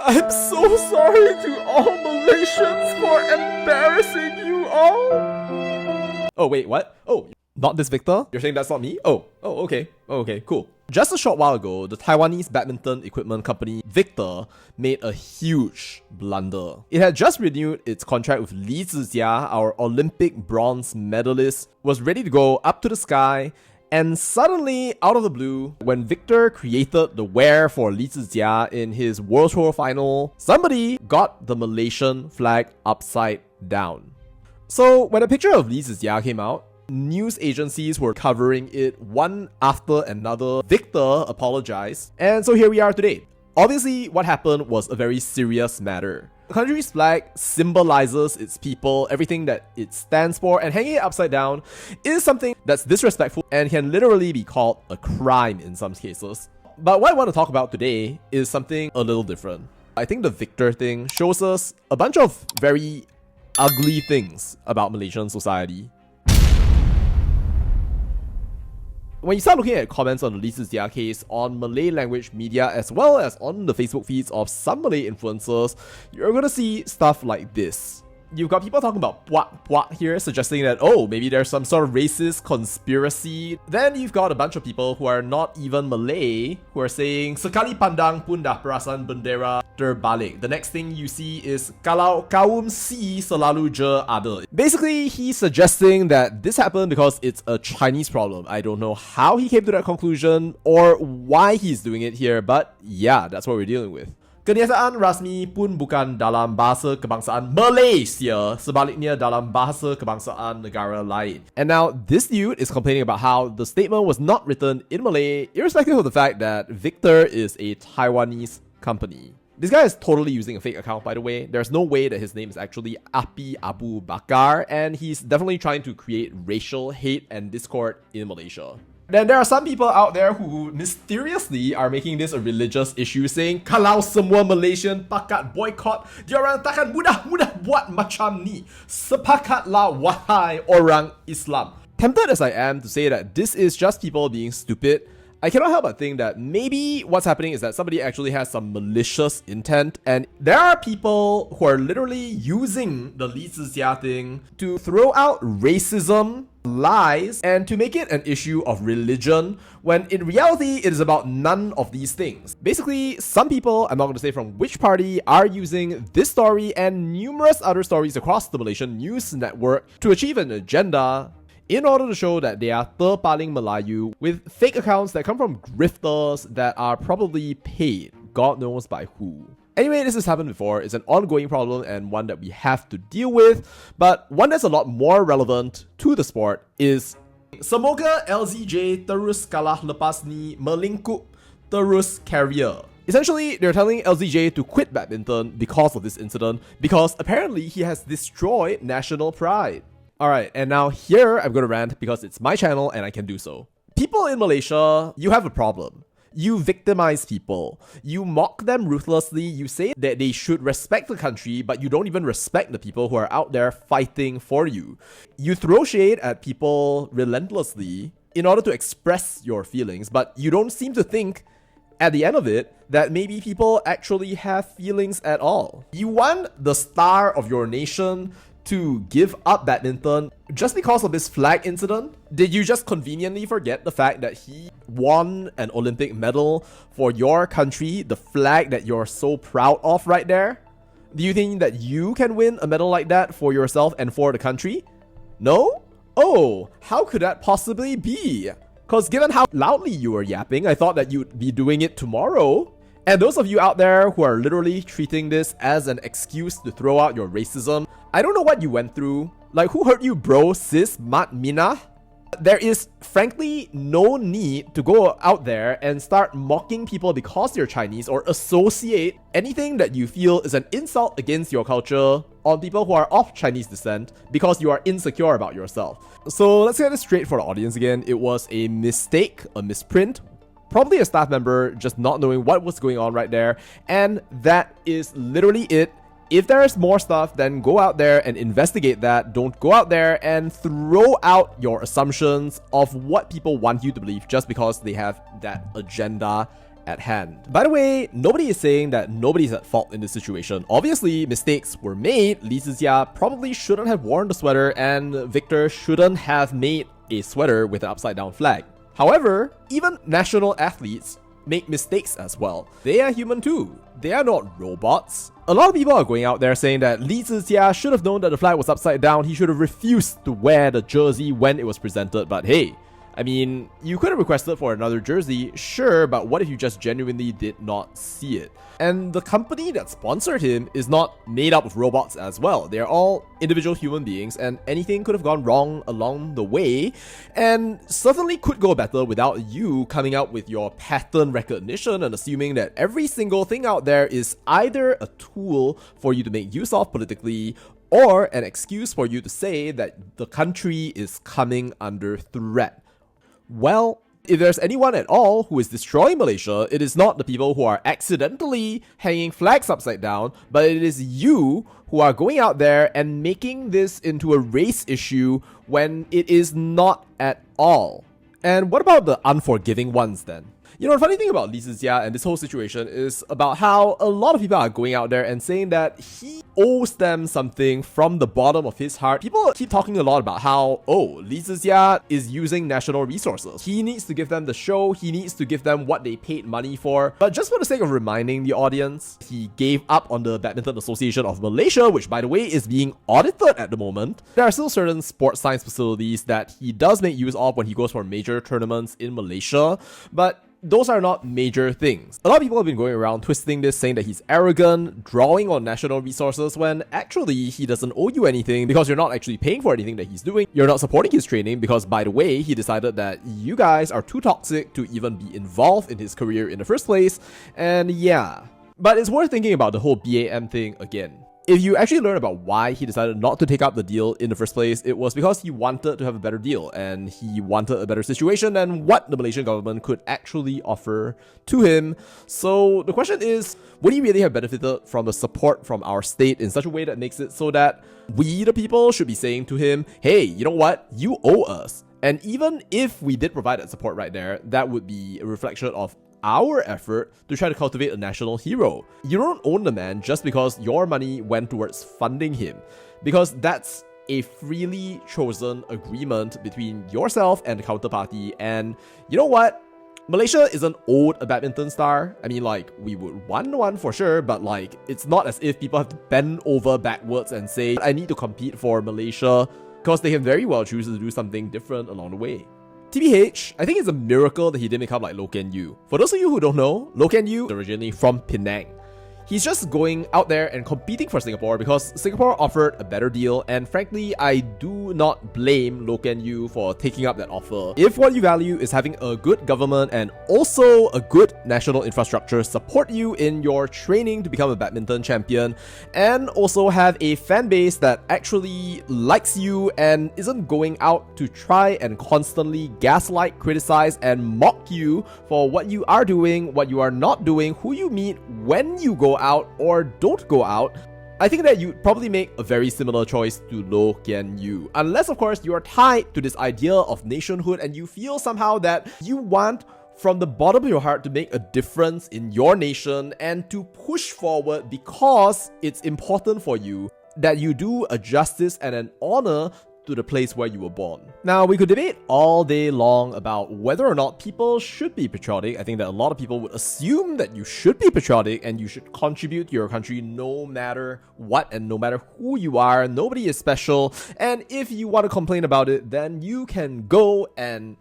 I'm so sorry to all Malaysians for embarrassing you all. Oh, wait, what? Oh, not this Victor? You're saying that's not me? Oh, okay. Cool. Just a short while ago, the Taiwanese badminton equipment company Victor made a huge blunder. It had just renewed its contract with Lee Zii Jia, our Olympic bronze medalist, was ready to go up to the sky, and suddenly, out of the blue, when Victor created the wear for Lee Zii Jia in his World Tour final, somebody got the Malaysian flag upside down. So when a picture of Lee Zii Jia came out, news agencies were covering it one after another. Victor apologized, and so here we are today. Obviously, what happened was a very serious matter. The country's flag symbolizes its people, everything that it stands for, and hanging it upside down is something that's disrespectful and can literally be called a crime in some cases. But what I want to talk about today is something a little different. I think the Victor thing shows us a bunch of very ugly things about Malaysian society. When you start looking at comments on the Lee Zii Jia case on Malay language media as well as on the Facebook feeds of some Malay influencers, you're gonna see stuff like this. You've got people talking about puak here, suggesting that, oh, maybe there's some sort of racist conspiracy. Then you've got a bunch of people who are not even Malay who are saying, sekali pandang pun dah perasan bendera terbalik. The next thing you see is, kalau kaum si selalu je ada. Basically, he's suggesting that this happened because it's a Chinese problem. I don't know how he came to that conclusion or why he's doing it here, but yeah, that's what we're dealing with. Kenyataan rasmi pun bukan dalam bahasa kebangsaan Malaysia, sebaliknya dalam bahasa kebangsaan negara lain. And now this dude is complaining about how the statement was not written in Malay, irrespective of the fact that Victor is a Taiwanese company. This guy is totally using a fake account, by the way. There's no way that his name is actually Api Abu Bakar, and he's definitely trying to create racial hate and discord in Malaysia. Then there are some people out there who mysteriously are making this a religious issue, saying, kalau semua Malaysian pakat boycott, diorang takkan mudah-mudah buat macam ni. Sepakatlah wahai orang Islam. Tempted as I am to say that this is just people being stupid, I cannot help but think that maybe what's happening is that somebody actually has some malicious intent, and there are people who are literally using the Lee Zii Jia thing to throw out racism, lies, and to make it an issue of religion, when in reality it is about none of these things. Basically, some people, I'm not going to say from which party, are using this story and numerous other stories across the Malaysian news network to achieve an agenda in order to show that they are terpaling Melayu with fake accounts that come from grifters that are probably paid, God knows by who. Anyway, this has happened before. It's an ongoing problem and one that we have to deal with, but one that's a lot more relevant to the sport is, semoga LZJ terus kalah lepas ni melingkup terus career. Essentially, they're telling LZJ to quit badminton because of this incident, because apparently he has destroyed national pride. Alright, and now here I'm gonna rant because it's my channel and I can do so. People in Malaysia, you have a problem. You victimize people. You mock them ruthlessly. You say that they should respect the country, but you don't even respect the people who are out there fighting for you. You throw shade at people relentlessly in order to express your feelings, but you don't seem to think at the end of it that maybe people actually have feelings at all. You want the star of your nation to give up badminton just because of this flag incident? Did you just conveniently forget the fact that he won an Olympic medal for your country, the flag that you're so proud of right there? Do you think that you can win a medal like that for yourself and for the country? No? Oh, how could that possibly be? Because given how loudly you were yapping, I thought that you'd be doing it tomorrow. And those of you out there who are literally treating this as an excuse to throw out your racism, I don't know what you went through. Like, who hurt you, bro, sis, mat, mina? There is frankly no need to go out there and start mocking people because they're Chinese or associate anything that you feel is an insult against your culture on people who are of Chinese descent because you are insecure about yourself. So let's get it straight for the audience again. It was a mistake, a misprint. Probably a staff member just not knowing what was going on right there, and that is literally it. If there is more stuff, then go out there and investigate that. Don't go out there and throw out your assumptions of what people want you to believe just because they have that agenda at hand. By the way, nobody is saying that nobody's at fault in this situation. Obviously, mistakes were made. Lee Zii Jia probably shouldn't have worn the sweater, and Victor shouldn't have made a sweater with an upside down flag. However, even national athletes make mistakes as well. They are human too. They are not robots. A lot of people are going out there saying that Lee Zii Jia should have known that the flag was upside down. He should have refused to wear the jersey when it was presented. But hey, I mean, you could have requested for another jersey, sure, but what if you just genuinely did not see it? And the company that sponsored him is not made up of robots as well. They're all individual human beings, and anything could have gone wrong along the way, and certainly could go better without you coming out with your pattern recognition and assuming that every single thing out there is either a tool for you to make use of politically, or an excuse for you to say that the country is coming under threat. Well, if there's anyone at all who is destroying Malaysia, it is not the people who are accidentally hanging flags upside down, but it is you who are going out there and making this into a race issue when it is not at all. And what about the unforgiving ones then? You know, the funny thing about Lee Zii Jia and this whole situation is about how a lot of people are going out there and saying that he owes them something from the bottom of his heart. People keep talking a lot about how, oh, Lee Zii Jia is using national resources. He needs to give them the show, he needs to give them what they paid money for. But just for the sake of reminding the audience, he gave up on the Badminton Association of Malaysia, which by the way is being audited at the moment. There are still certain sports science facilities that he does make use of when he goes for major tournaments in Malaysia, but those are not major things. A lot of people have been going around twisting this, saying that he's arrogant, drawing on national resources, when actually he doesn't owe you anything because you're not actually paying for anything that he's doing. You're not supporting his training because, by the way, he decided that you guys are too toxic to even be involved in his career in the first place. And yeah. But it's worth thinking about the whole BAM thing again. If you actually learn about why he decided not to take up the deal in the first place, it was because he wanted to have a better deal and he wanted a better situation than what the Malaysian government could actually offer to him. So the question is, would he really have benefited from the support from our state in such a way that makes it so that we, the people, should be saying to him, hey, you know what? You owe us. And even if we did provide that support right there, that would be a reflection of our effort to try to cultivate a national hero. You don't own the man just because your money went towards funding him, because that's a freely chosen agreement between yourself and the counterparty. And you know what? Malaysia isn't owed a badminton star. I mean, like, we would want one for sure, but like, it's not as if people have to bend over backwards and say, I need to compete for Malaysia, because they can very well choose to do something different along the way. TBH, I think it's a miracle that he didn't become like Loh Kean Yew. For those of you who don't know, Loh Kean Yew is originally from Penang. He's just going out there and competing for Singapore because Singapore offered a better deal, and frankly, I do not blame Loh Kean Yew for taking up that offer. If what you value is having a good government and also a good national infrastructure support you in your training to become a badminton champion, and also have a fan base that actually likes you and isn't going out to try and constantly gaslight, criticize, and mock you for what you are doing, what you are not doing, who you meet, when you go out or don't go out, I think that you'd probably make a very similar choice to Loh Kean Yew. Unless, of course, you are tied to this idea of nationhood and you feel somehow that you want from the bottom of your heart to make a difference in your nation and to push forward because it's important for you that you do a justice and an honor to the place where you were born. Now, we could debate all day long about whether or not people should be patriotic. I think that a lot of people would assume that you should be patriotic and you should contribute to your country no matter what and no matter who you are. Nobody is special. And if you want to complain about it, then you can go and...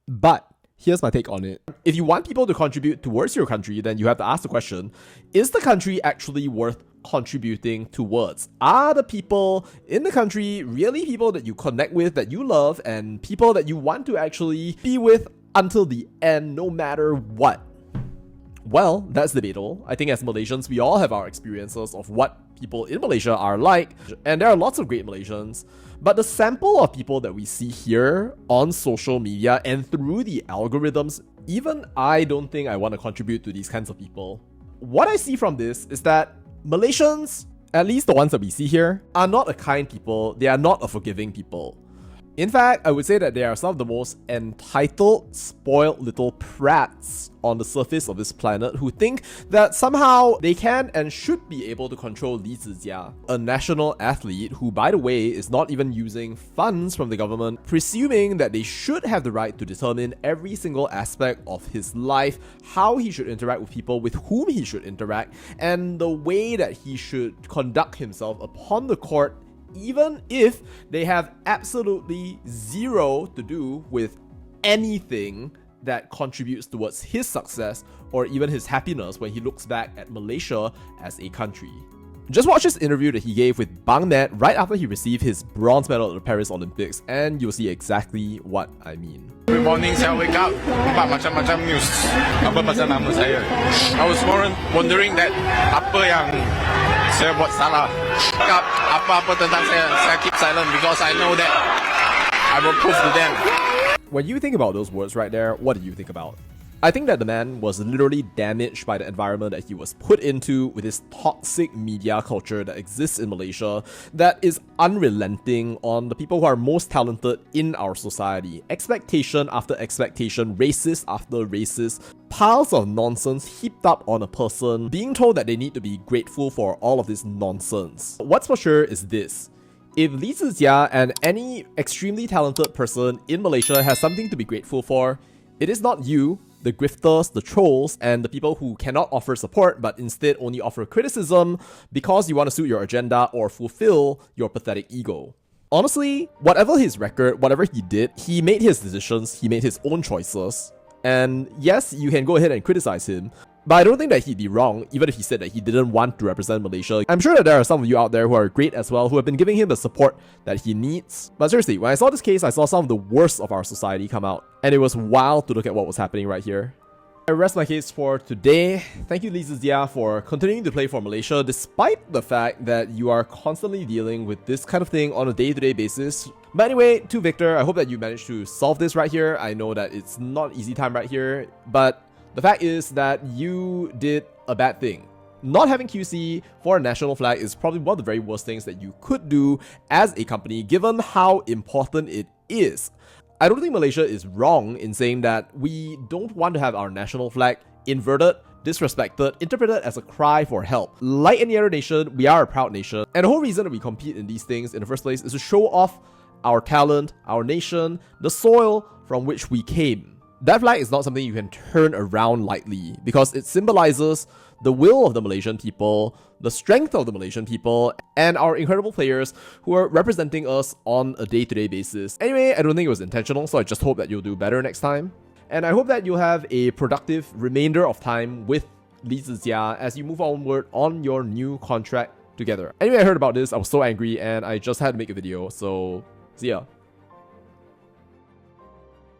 But here's my take on it. If you want people to contribute towards your country, then you have to ask the question, is the country actually worth contributing towards? Are the people in the country really people that you connect with, that you love, and people that you want to actually be with until the end, no matter what? Well, that's debatable. I think as Malaysians, we all have our experiences of what people in Malaysia are like, and there are lots of great Malaysians, but the sample of people that we see here on social media and through the algorithms, even I don't think I want to contribute to these kinds of people. What I see from this is that Malaysians, at least the ones that we see here, are not a kind people, they are not a forgiving people. In fact, I would say that they are some of the most entitled, spoiled little prats on the surface of this planet who think that somehow they can and should be able to control Lee Zii Jia, a national athlete who, by the way, is not even using funds from the government, presuming that they should have the right to determine every single aspect of his life, how he should interact with people, with whom he should interact, and the way that he should conduct himself upon the court, even if they have absolutely zero to do with anything that contributes towards his success or even his happiness when he looks back at Malaysia as a country. Just watch this interview that he gave with Bang Net right after he received his bronze medal at the Paris Olympics, and you'll see exactly what I mean. Every morning saya wake up, nampak macam-macam news apa pasal nama saya. I was more wondering that apa yang saya buat salah. Apa-apa tentang saya keep silent because I know that I will prove to them. When you think about those words right there, what do you think about? I think that the man was literally damaged by the environment that he was put into with this toxic media culture that exists in Malaysia that is unrelenting on the people who are most talented in our society. Expectation after expectation, racist after racist, piles of nonsense heaped up on a person, being told that they need to be grateful for all of this nonsense. What's for sure is this. If Lee Zii Jia and any extremely talented person in Malaysia has something to be grateful for, it is not you, the grifters, the trolls, and the people who cannot offer support but instead only offer criticism because you want to suit your agenda or fulfill your pathetic ego. Honestly, whatever his record, whatever he did, he made his decisions, he made his own choices. And yes, you can go ahead and criticize him, but I don't think that he'd be wrong even if he said that he didn't want to represent Malaysia. I'm sure that there are some of you out there who are great as well, who have been giving him the support that he needs. But seriously, when I saw this case, I saw some of the worst of our society come out, and it was wild to look at what was happening right here. I rest my case for today. Thank you, Lee Zii Jia, for continuing to play for Malaysia despite the fact that you are constantly dealing with this kind of thing on a day-to-day basis. But anyway, to Victor, I hope that you managed to solve this right here. I know that it's not easy time right here, but the fact is that you did a bad thing. Not having QC for a national flag is probably one of the very worst things that you could do as a company, given how important it is. I don't think Malaysia is wrong in saying that we don't want to have our national flag inverted, disrespected, interpreted as a cry for help. Like any other nation, we are a proud nation, and the whole reason that we compete in these things in the first place is to show off our talent, our nation, the soil from which we came. That flag is not something you can turn around lightly because it symbolizes the will of the Malaysian people, the strength of the Malaysian people, and our incredible players who are representing us on a day-to-day basis. Anyway, I don't think it was intentional, so I just hope that you'll do better next time. And I hope that you'll have a productive remainder of time with Lee Zii Jia as you move onward on your new contract together. Anyway, I heard about this, I was so angry, and I just had to make a video, so see ya.